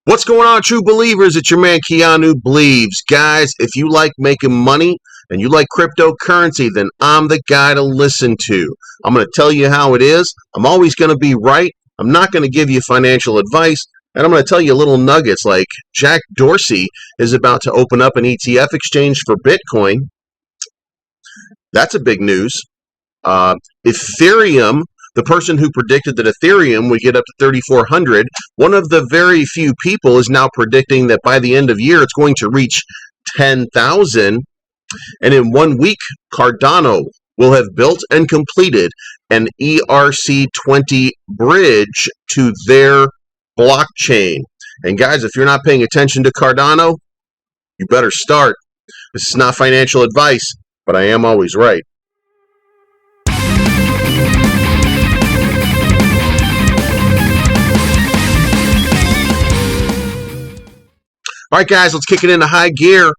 What's going on, true believers? It's your man Keanu Believes. Guys, if you like making money and you like cryptocurrency, then I'm the guy to listen to. I'm going to tell you how it is. I'm always going to be right. I'm not going to give you financial advice. And I'm going to tell you little nuggets like Jack Dorsey is about to open up an ETF exchange for Bitcoin. That's a big news. Ethereum, the person who predicted that Ethereum would get up to 3,400, one of the very few people is now predicting that by the end of year it's going to reach 10,000. And in 1 week, Cardano will have built and completed an ERC20 bridge to their blockchain. And guys, if you're not paying attention to Cardano, you better start. This is not financial advice, but I am always right. All right, guys, let's kick it into high gear.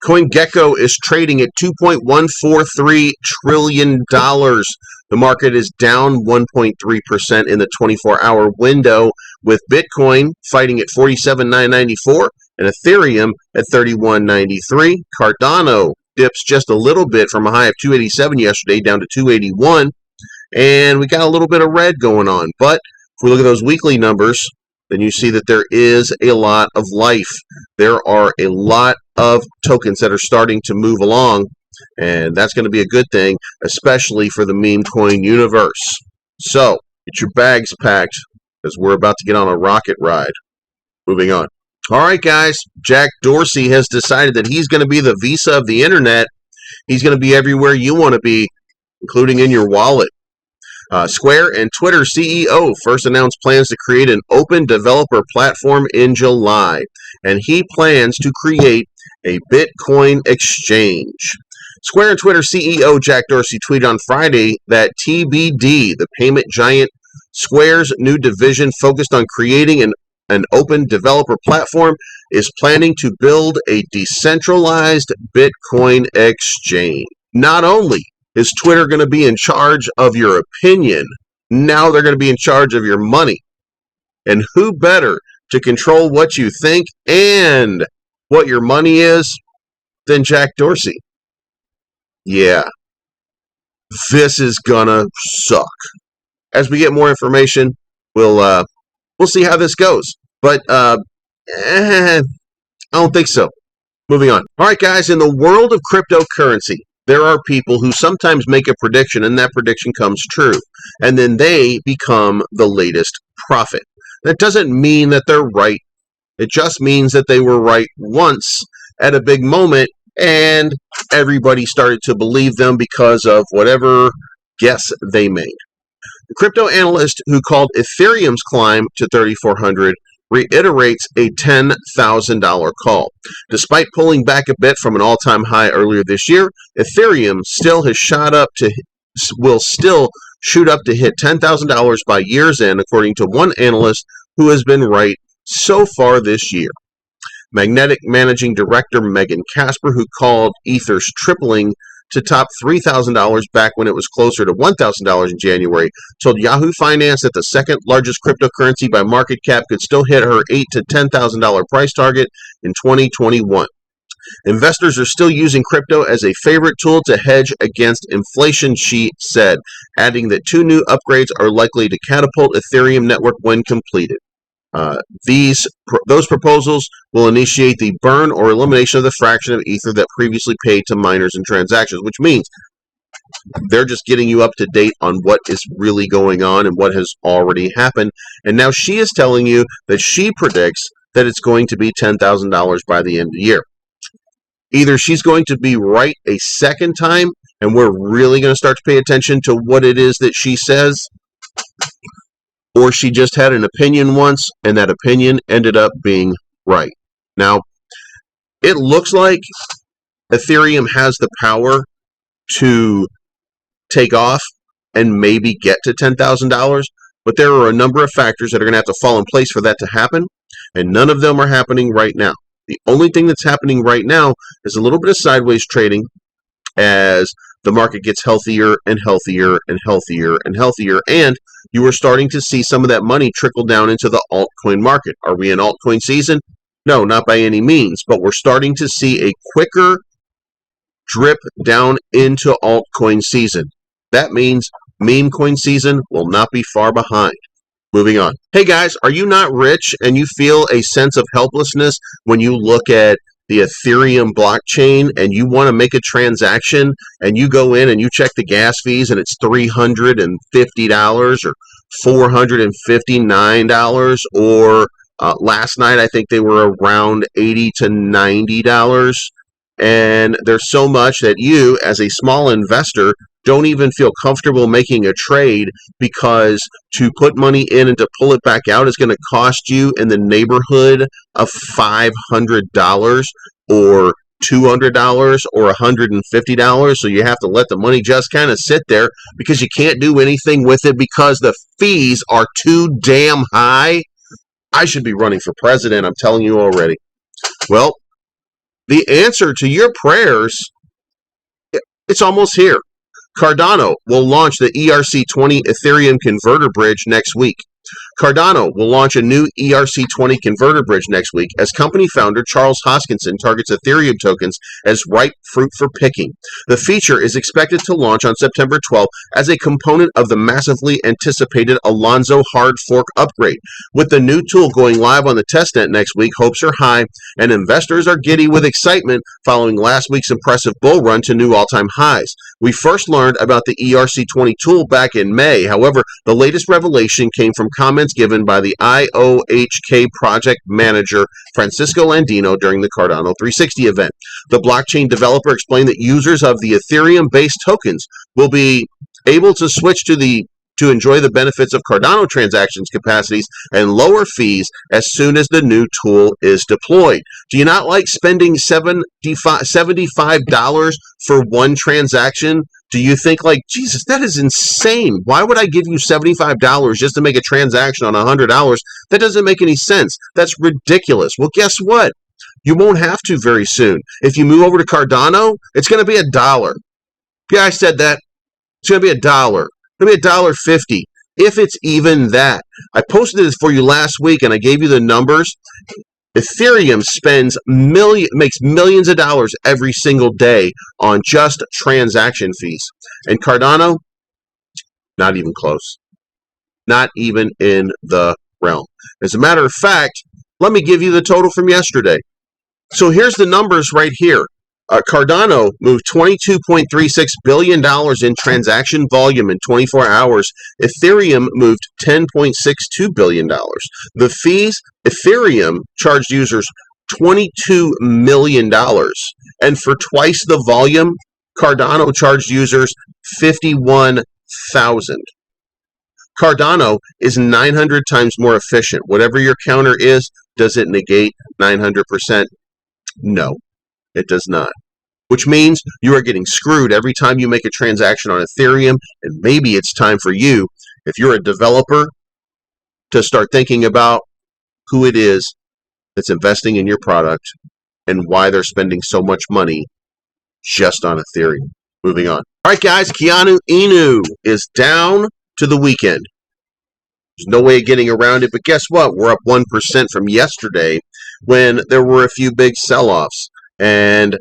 CoinGecko is trading at $2.143 trillion. The market is down 1.3% in the 24-hour window, with Bitcoin fighting at $47,994 and Ethereum at $31.93. Cardano dips just a little bit from a high of 287 yesterday down to 281, and we got a little bit of red going on. But if we look at those weekly numbers, then you see that there is a lot of life. There are a lot of tokens that are starting to move along, and that's going to be a good thing, especially for the meme coin universe. So, get your bags packed, because we're about to get on a rocket ride. Moving on. All right, guys, Jack Dorsey has decided that he's going to be the Visa of the internet. He's going to be everywhere you want to be, including in your wallet. Square and Twitter CEO first announced plans to create an open developer platform in July, and he plans to create a Bitcoin exchange. Square and Twitter CEO Jack Dorsey tweeted on Friday that TBD, the payment giant Square's new division focused on creating an open developer platform, is planning to build a decentralized Bitcoin exchange. Not only is Twitter going to be in charge of your opinion, now they're going to be in charge of your money. And who better to control what you think and what your money is than Jack Dorsey? Yeah, this is gonna suck. As we get more information, we'll see how this goes. But I don't think so. Moving on. All right, guys, in the world of cryptocurrency, there are people who sometimes make a prediction and that prediction comes true, and then they become the latest prophet. That doesn't mean that they're right. It just means that they were right once at a big moment, and everybody started to believe them because of whatever guess they made. The crypto analyst who called Ethereum's climb to 3,400 reiterates a $10,000 call. Despite pulling back a bit from an all-time high earlier this year, Ethereum will still shoot up to hit $10,000 by year's end, according to one analyst who has been right so far this year. Magnetic Managing Director Megan Casper, who called Ether's tripling to top $3,000 back when it was closer to $1,000 in January, told Yahoo Finance that the second largest cryptocurrency by market cap could still hit her $8,000 to $10,000 price target in 2021. Investors are still using crypto as a favorite tool to hedge against inflation, she said, adding that 2 new upgrades are likely to catapult Ethereum network when completed. Those proposals will initiate the burn or elimination of the fraction of Ether that previously paid to miners and transactions, which means they're just getting you up to date on what is really going on and what has already happened. And now she is telling you that she predicts that it's going to be $10,000 by the end of the year. Either she's going to be right a second time, and we're really going to start to pay attention to what it is that she says, or she just had an opinion once, and that opinion ended up being right. Now, it looks like Ethereum has the power to take off and maybe get to $10,000, but there are a number of factors that are going to have to fall in place for that to happen, and none of them are happening right now. The only thing that's happening right now is a little bit of sideways trading as the market gets healthier and healthier and healthier and healthier, and you are starting to see some of that money trickle down into the altcoin market. Are we in altcoin season? No, not by any means, but we're starting to see a quicker drip down into altcoin season. That means meme coin season will not be far behind. Moving on. Hey guys, are you not rich and you feel a sense of helplessness when you look at the Ethereum blockchain and you want to make a transaction and you go in and you check the gas fees and it's $350 or $459, or last night I think they were around $80 to $90, and there's so much that you as a small investor don't even feel comfortable making a trade, because to put money in and to pull it back out is going to cost you in the neighborhood of $500 or $200 or $150. So you have to let the money just kind of sit there because you can't do anything with it because the fees are too damn high. I should be running for president, I'm telling you already. Well, the answer to your prayers, it's almost here. Cardano will launch the ERC20 Ethereum converter bridge next week. Cardano will launch a new ERC20 converter bridge next week as company founder Charles Hoskinson targets Ethereum tokens as ripe fruit for picking. The feature is expected to launch on September 12th as a component of the massively anticipated Alonzo hard fork upgrade. With the new tool going live on the testnet next week, hopes are high and investors are giddy with excitement following last week's impressive bull run to new all-time highs. We first learned about the ERC20 tool back in May. However, the latest revelation came from comments given by the IOHK project manager Francisco Landino during the Cardano 360 event. The blockchain developer explained that users of the Ethereum-based tokens will be able to switch to enjoy the benefits of Cardano transactions capacities and lower fees as soon as the new tool is deployed. Do you not like spending $75 for one transaction? Do you think like, Jesus, that is insane. Why would I give you $75 just to make a transaction on $100? That doesn't make any sense. That's ridiculous. Well, guess what? You won't have to very soon. If you move over to Cardano, it's going to be $1. Yeah, I said that. It's going to be $1. It's going to be $1.50, if it's even that. I posted this for you last week, and I gave you the numbers. Ethereum makes millions of dollars every single day on just transaction fees. And Cardano, not even close. Not even in the realm. As a matter of fact, let me give you the total from yesterday. So here's the numbers right here. Cardano moved $22.36 billion in transaction volume in 24 hours. Ethereum moved $10.62 billion. The fees, Ethereum charged users $22 million. And for twice the volume, Cardano charged users $51,000. Cardano is 900 times more efficient. Whatever your counter is, does it negate 900%? No. It does not. Which means you are getting screwed every time you make a transaction on Ethereum, and maybe it's time for you, if you're a developer, to start thinking about who it is that's investing in your product and why they're spending so much money just on Ethereum. Moving on. All right, guys, Keanu Inu is down to the weekend. There's no way of getting around it, but guess what? We're up 1% from yesterday when there were a few big sell-offs. And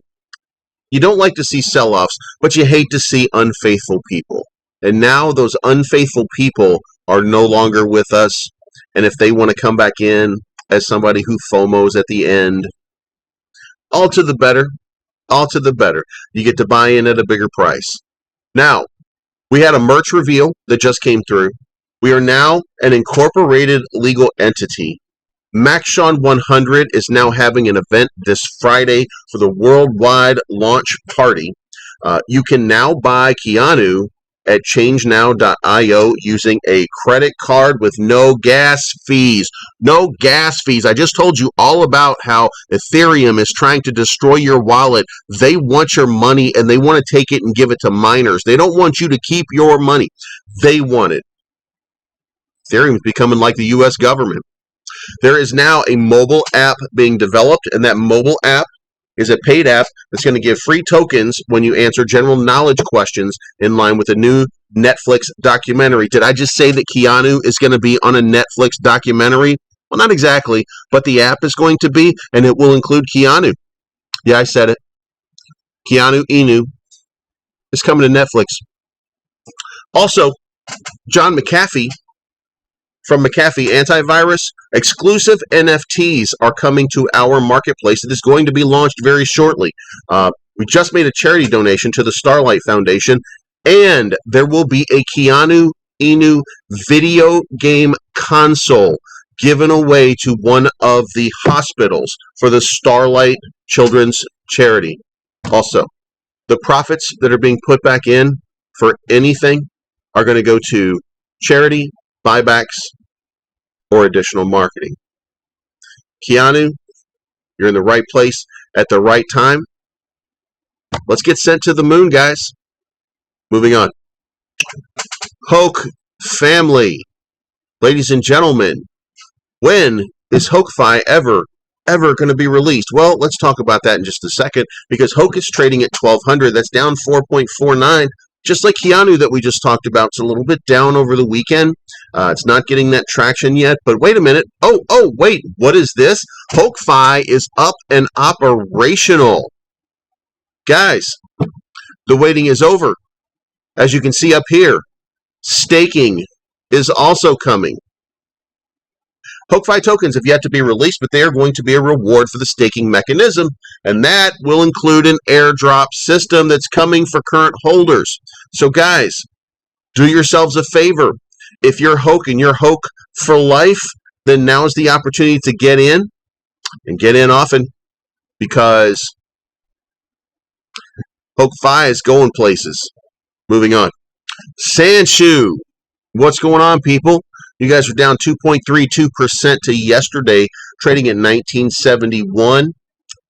you don't like to see sell-offs, but you hate to see unfaithful people. And now those unfaithful people are no longer with us. And if they want to come back in as somebody who FOMOs at the end, all to the better. All to the better. You get to buy in at a bigger price. Now, we had a merch reveal that just came through. We are now an incorporated legal entity. MacShawn 100 is now having an event this Friday for the worldwide launch party. You can now buy Keanu at changenow.io using a credit card with no gas fees. No gas fees. I just told you all about how Ethereum is trying to destroy your wallet. They want your money and they want to take it and give it to miners. They don't want you to keep your money. They want it. Ethereum is becoming like the U.S. government. There is now a mobile app being developed, and that mobile app is a paid app that's going to give free tokens when you answer general knowledge questions in line with a new Netflix documentary. Did I just say that Keanu is going to be on a Netflix documentary? Well, not exactly, but the app is going to be, and it will include Keanu. Yeah, I said it. Keanu Inu is coming to Netflix. Also, John McAfee from McAfee Antivirus, exclusive NFTs are coming to our marketplace. It is going to be launched very shortly. We just made a charity donation to the Starlight Foundation, and there will be a Keanu Inu video game console given away to one of the hospitals for the Starlight Children's Charity. Also, the profits that are being put back in for anything are going to go to charity, buybacks, or additional marketing. Keanu, you're in the right place at the right time. Let's get sent to the moon, guys. Moving on. Hokk family. Ladies and gentlemen, when is HokkFi ever going to be released? Well, let's talk about that in just a second, because Hokk is trading at 1,200. That's down 4.49. Just like Keanu that we just talked about. It's a little bit down over the weekend. It's not getting that traction yet. But wait a minute. Oh, wait. What is this? HokkFi is up and operational. Guys, the waiting is over. As you can see up here, staking is also coming. HokkFi tokens have yet to be released, but they are going to be a reward for the staking mechanism, and that will include an airdrop system that's coming for current holders. So guys, do yourselves a favor. If you're Hokk and you're Hokk for life, then now's the opportunity to get in, and get in often, because HokkFi is going places. Moving on. Sanshu. What's going on, people? You guys are down 2.32% to yesterday, trading at 1971.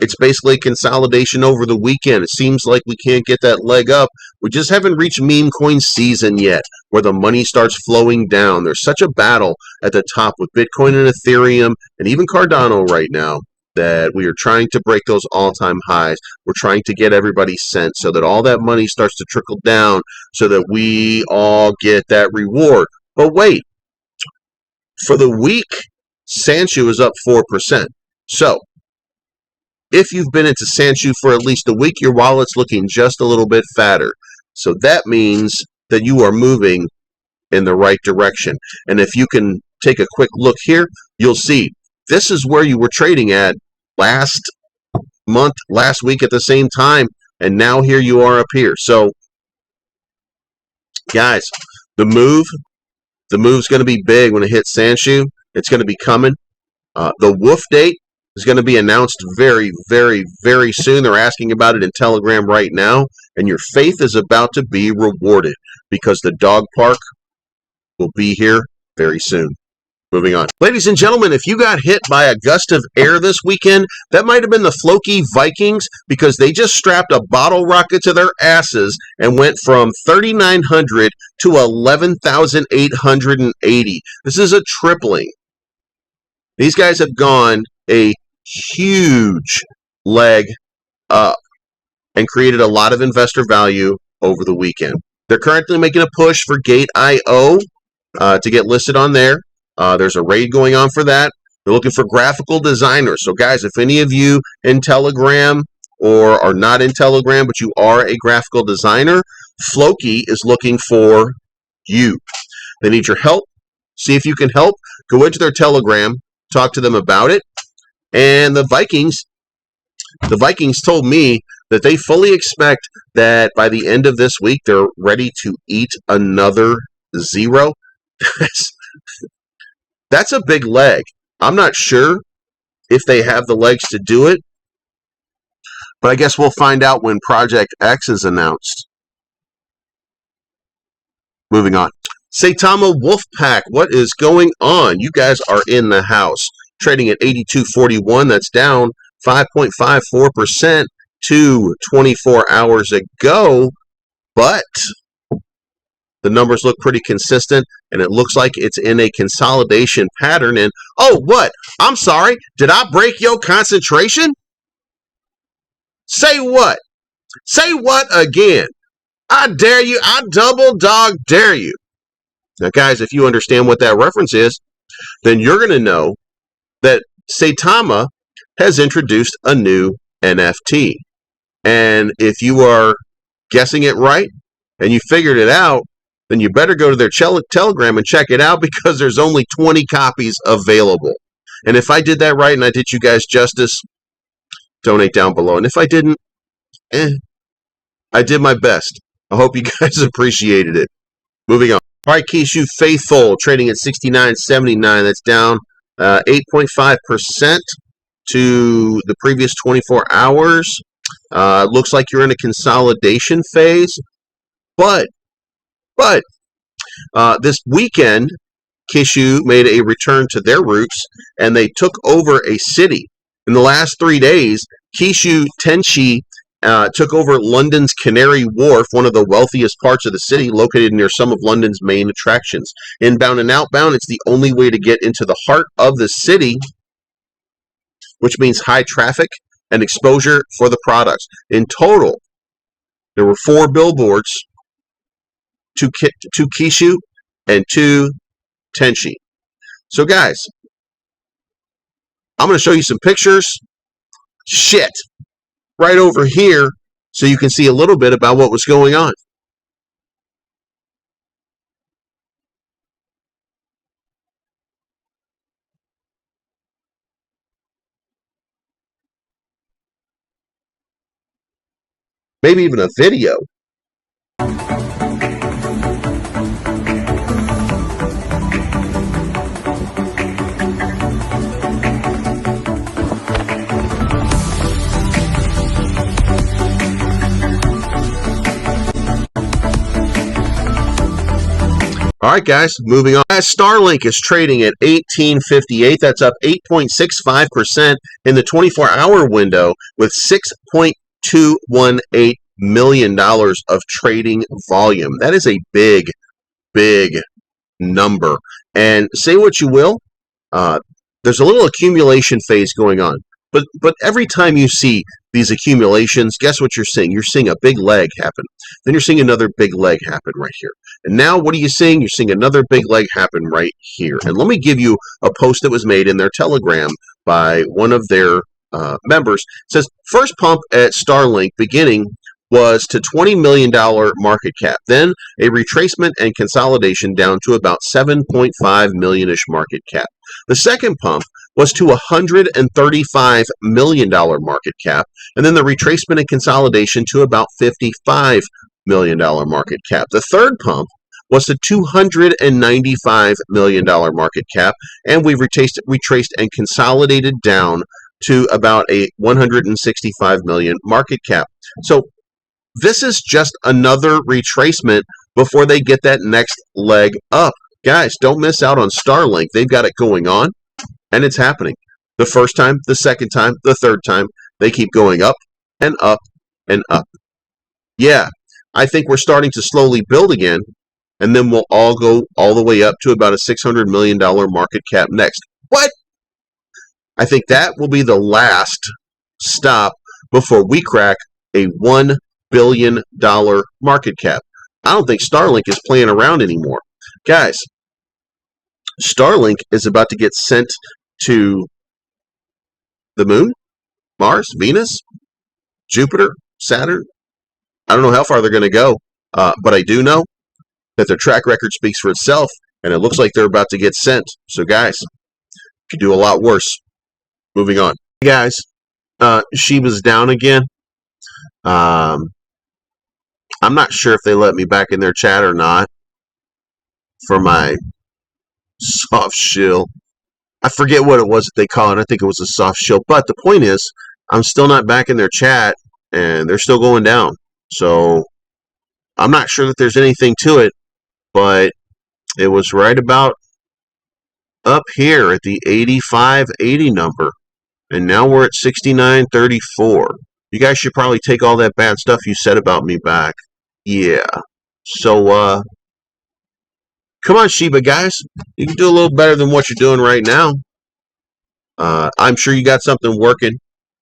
It's basically a consolidation over the weekend. It seems like we can't get that leg up. We just haven't reached meme coin season yet, where the money starts flowing down. There's such a battle at the top with Bitcoin and Ethereum and even Cardano right now, that we are trying to break those all-time highs. We're trying to get everybody sent so that all that money starts to trickle down so that we all get that reward. But wait, for the week, Sanshu is up 4%. So, if you've been into Sanshu for at least a week, your wallet's looking just a little bit fatter. So that means that you are moving in the right direction. And if you can take a quick look here, you'll see this is where you were trading at last month, last week at the same time, and now here you are up here. So, guys, the move's going to be big when it hits Sanshu. It's going to be coming. The WOOF date is going to be announced very, very, very soon. They're asking about it in Telegram right now, and your faith is about to be rewarded because the dog park will be here very soon. Moving on. Ladies and gentlemen, if you got hit by a gust of air this weekend, that might have been the Floki Vikings, because they just strapped a bottle rocket to their asses and went from 3,900 to 11,880. This is a tripling. These guys have gone a huge leg up and created a lot of investor value over the weekend. They're currently making a push for Gate.io to get listed on there. There's a raid going on for that. They're looking for graphical designers. So guys, if any of you in Telegram or are not in Telegram, but you are a graphical designer, Floki is looking for you. They need your help. See if you can help. Go into their Telegram, talk to them about it. And the Vikings told me that they fully expect that by the end of this week, they're ready to eat another zero. That's a big leg. I'm not sure if they have the legs to do it, but I guess we'll find out when Project X is announced. Moving on. Saitama Wolfpack, what is going on? You guys are in the house. Trading at 82.41. That's down 5.54% to 24 hours ago, but the numbers look pretty consistent, and it looks like it's in a consolidation pattern. And, oh, what? I'm sorry. Did I break your concentration? Say what? Say what again? I dare you. I double dog dare you. Now, guys, if you understand what that reference is, then you're going to know that Saitama has introduced a new NFT. And if you are guessing it right and you figured it out, then you better go to their Telegram and check it out, because there's only 20 copies available. And if I did that right and I did you guys justice, donate down below. And if I didn't, I did my best. I hope you guys appreciated it. Moving on. All right, Kishu Faithful trading at 69.79. That's down 8.5% to the previous 24 hours. Looks like you're in a consolidation phase, but this weekend, Kishu made a return to their roots, and they took over a city. In the last 3 days, Kishu Tenshi took over London's Canary Wharf, one of the wealthiest parts of the city, located near some of London's main attractions. Inbound and outbound, it's the only way to get into the heart of the city, which means high traffic and exposure for the products. In total, there were 4 billboards, 2 Kishu and 2 Tenshi. So, guys, I'm going to show you some pictures. Shit. Right over here, so you can see a little bit about what was going on. Maybe even a video. All right, guys, moving on. StarLink is trading at 18.58. That's up 8.65% in the 24-hour window, with $6.218 million of trading volume. That is a big, big number. And say what you will, there's a little accumulation phase going on. But every time you see these accumulations, guess what you're seeing? You're seeing a big leg happen. Then you're seeing another big leg happen right here. And now what are you seeing? You're seeing another big leg happen right here. And let me give you a post that was made in their Telegram by one of their members. It says, first pump at StarLink beginning was to $20 million market cap. Then a retracement and consolidation down to about 7.5 million-ish market cap. The second pump was to $135 million market cap, and then the retracement and consolidation to about $55 million market cap. The third pump was to $295 million market cap, and we retraced and consolidated down to about a $165 million market cap. So this is just another retracement before they get that next leg up. Guys, don't miss out on StarLink. They've got it going on, and it's happening. The first time, the second time, the third time, they keep going up and up and up. Yeah, I think we're starting to slowly build again, and then we'll all go all the way up to about a $600 million market cap next. What? I think that will be the last stop before we crack a $1 billion market cap. I don't think StarLink is playing around anymore. Guys, StarLink is about to get sent to the moon, Mars, Venus, Jupiter, Saturn. I don't know how far they're going to go, but I do know that their track record speaks for itself, and it looks like they're about to get sent. So, guys, could do a lot worse. Moving on. Hey guys, Shiba's down again. I'm not sure if they let me back in their chat or not for my soft shill. I forget what it was that they call it. I think it was a soft shill. But the point is, I'm still not back in their chat, and they're still going down. So I'm not sure that there's anything to it, but it was right about up here at the 85.80 number. And now we're at 69.34. You guys should probably take all that bad stuff you said about me back. Yeah. So, come on, Shiba, guys. You can do a little better than what you're doing right now. I'm sure you got something working.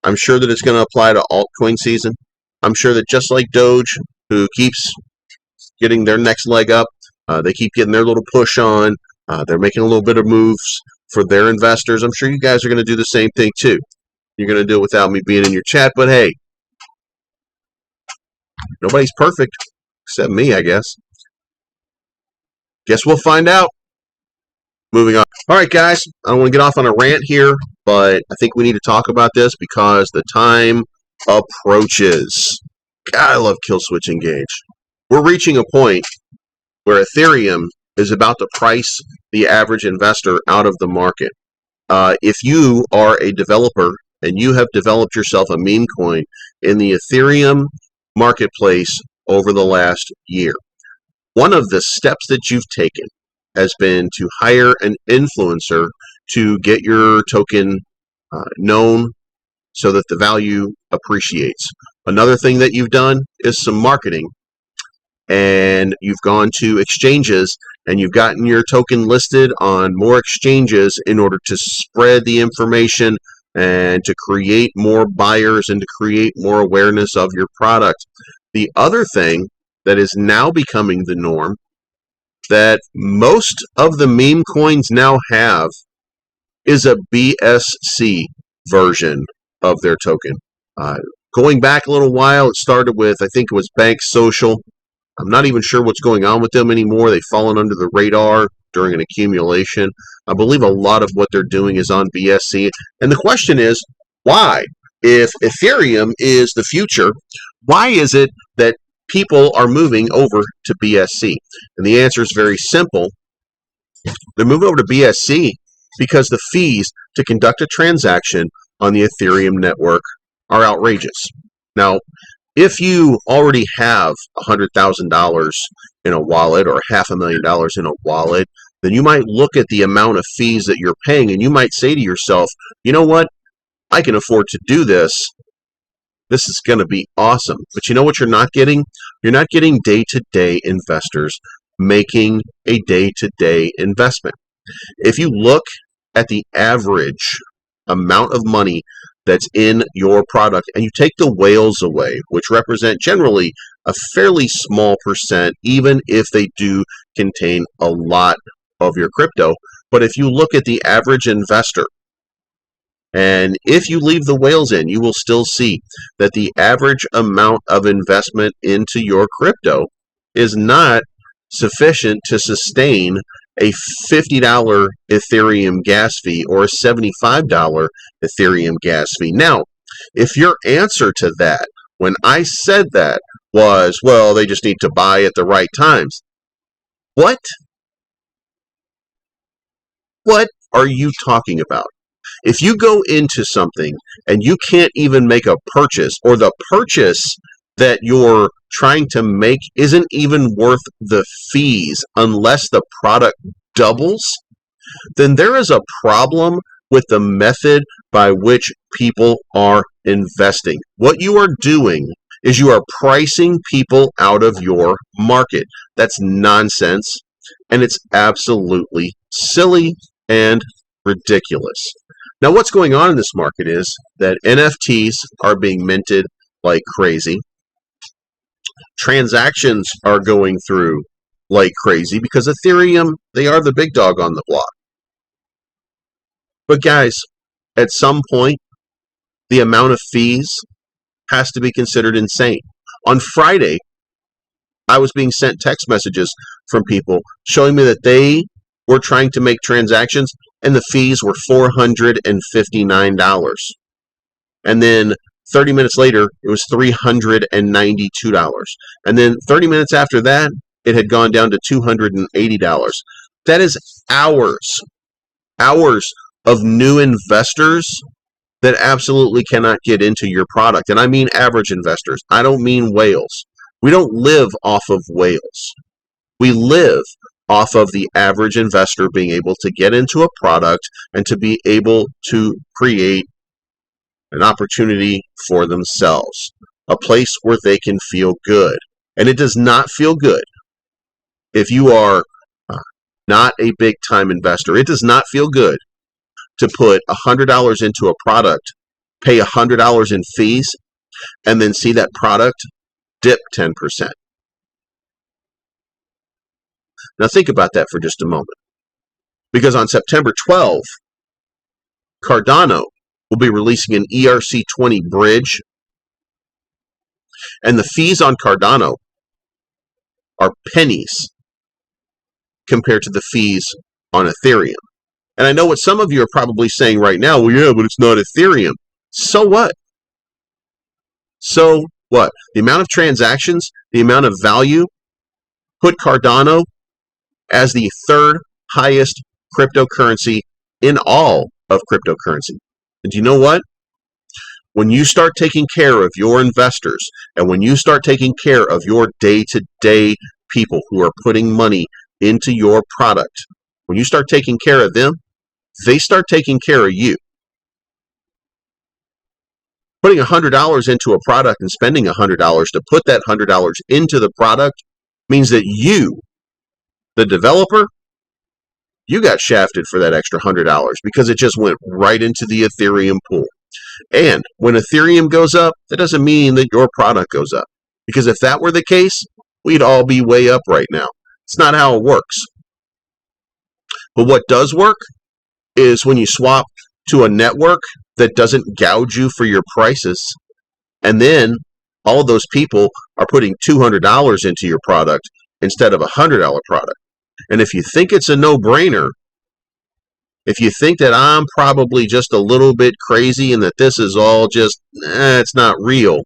I'm sure that it's going to apply to altcoin season. I'm sure that just like Doge, who keeps getting their next leg up, they keep getting their little push on. They're making a little bit of moves for their investors. I'm sure you guys are going to do the same thing too. You're going to do it without me being in your chat, but hey, nobody's perfect except me, I guess. Guess we'll find out. Moving on. All right, guys, I don't want to get off on a rant here, but I think we need to talk about this because the time approaches. God, I love kill switch engage. We're reaching a point where Ethereum is about to price the average investor out of the market. If you are a developer and you have developed yourself a meme coin in the Ethereum marketplace over the last year, one of the steps that you've taken has been to hire an influencer to get your token known so that the value appreciates. Another thing that you've done is some marketing, and you've gone to exchanges and you've gotten your token listed on more exchanges in order to spread the information and to create more buyers and to create more awareness of your product. The other thing that is now becoming the norm that most of the meme coins now have is a BSC version of their token. Going back a little while, it started with, I think it was Bank Social. I'm not even sure what's going on with them anymore. They've fallen under the radar during an accumulation. I believe a lot of what they're doing is on BSC. And the question is, why? If Ethereum is the future, why is it that people are moving over to BSC? And the answer is very simple. They're moving over to BSC because the fees to conduct a transaction on the Ethereum network are outrageous. Now, if you already have $100,000 in a wallet or $500,000 in a wallet, then you might look at the amount of fees that you're paying and you might say to yourself, you know what? I can afford to do this. This is going to be awesome. But you know what you're not getting? You're not getting day-to-day investors making a day-to-day investment. If you look at the average amount of money that's in your product and you take the whales away, which represent generally a fairly small percent, even if they do contain a lot of your crypto. But if you look at the average investor, and if you leave the whales in, you will still see that the average amount of investment into your crypto is not sufficient to sustain a $50 Ethereum gas fee or a $75 Ethereum gas fee. Now, if your answer to that, when I said that, was, well, they just need to buy at the right times. What? What are you talking about? If you go into something and you can't even make a purchase, or the purchase that you're trying to make isn't even worth the fees unless the product doubles, then there is a problem with the method by which people are investing. What you are doing is you are pricing people out of your market. That's nonsense, and it's absolutely silly and ridiculous. Now, what's going on in this market is that NFTs are being minted like crazy. Transactions are going through like crazy because Ethereum, they are the big dog on the block. But guys, at some point, the amount of fees has to be considered insane. On Friday, I was being sent text messages from people showing me that they were trying to make transactions and the fees were $459. And then 30 minutes later, it was $392. And then 30 minutes after that, it had gone down to $280. That is hours of new investors that absolutely cannot get into your product. And I mean average investors. I don't mean whales. We don't live off of whales. We live off of the average investor being able to get into a product and to be able to create an opportunity for themselves, a place where they can feel good. And it does not feel good if you are not a big time investor. It does not feel good to put $100 into a product, pay $100 in fees, and then see that product dip 10%. Now think about that for just a moment. Because on September 12th, Cardano will be releasing an ERC20 bridge, and the fees on Cardano are pennies compared to the fees on Ethereum. And I know what some of you are probably saying right now, well, yeah, but it's not Ethereum. So what? So what? The amount of transactions, the amount of value, put Cardano as the third highest cryptocurrency in all of cryptocurrency. And do you know what? When you start taking care of your investors, and when you start taking care of your day-to-day people who are putting money into your product, when you start taking care of them, they start taking care of you. Putting $100 into a product and spending $100 to put that $100 into the product means that you, the developer, you got shafted for that extra $100 because it just went right into the Ethereum pool. And when Ethereum goes up, that doesn't mean that your product goes up. Because if that were the case, we'd all be way up right now. It's not how it works. But what does work is when you swap to a network that doesn't gouge you for your prices, and then all of those people are putting $200 into your product instead of a $100 product. And if you think it's a no-brainer, if you think that I'm probably just a little bit crazy and that this is all just, it's not real,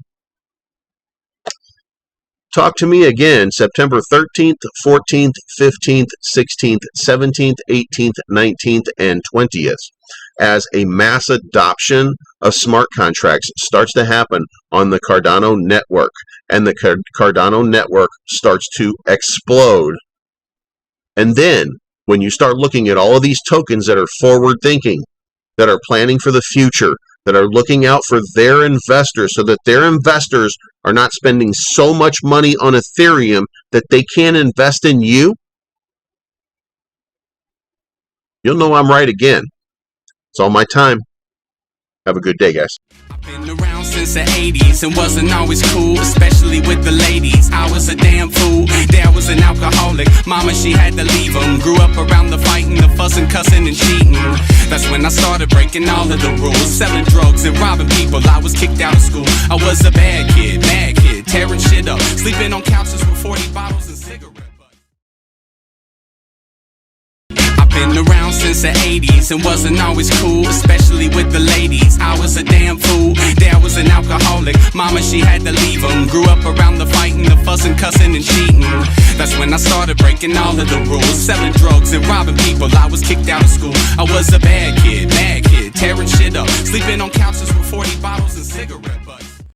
talk to me again September 13th, 14th, 15th, 16th, 17th, 18th, 19th, and 20th as a mass adoption of smart contracts starts to happen on the Cardano network, and the Cardano network starts to explode. And then when you start looking at all of these tokens that are forward thinking, that are planning for the future, that are looking out for their investors so that their investors are not spending so much money on Ethereum that they can't invest in you, you'll know I'm right again. It's all my time. Have a good day, guys. I've been around since the 80s and wasn't always cool, especially with the ladies. I was a damn fool. Dad was an alcoholic. Mama, she had to leave him. Grew up around the fighting, the fussing, cussing, and cheating. That's when I started breaking all of the rules, selling drugs and robbing people. I was kicked out of school. I was a bad kid, tearing shit up, sleeping on couches with 40 bottles and cigarettes. Been around since the 80s and wasn't always cool, especially with the ladies. I was a damn fool. Dad was an alcoholic. Mama, she had to leave him. Grew up around the fighting, the fussing, cussing, and cheating. That's when I started breaking all of the rules, selling drugs and robbing people. I was kicked out of school. I was a bad kid, tearing shit up, sleeping on couches with 40 bottles and cigarettes.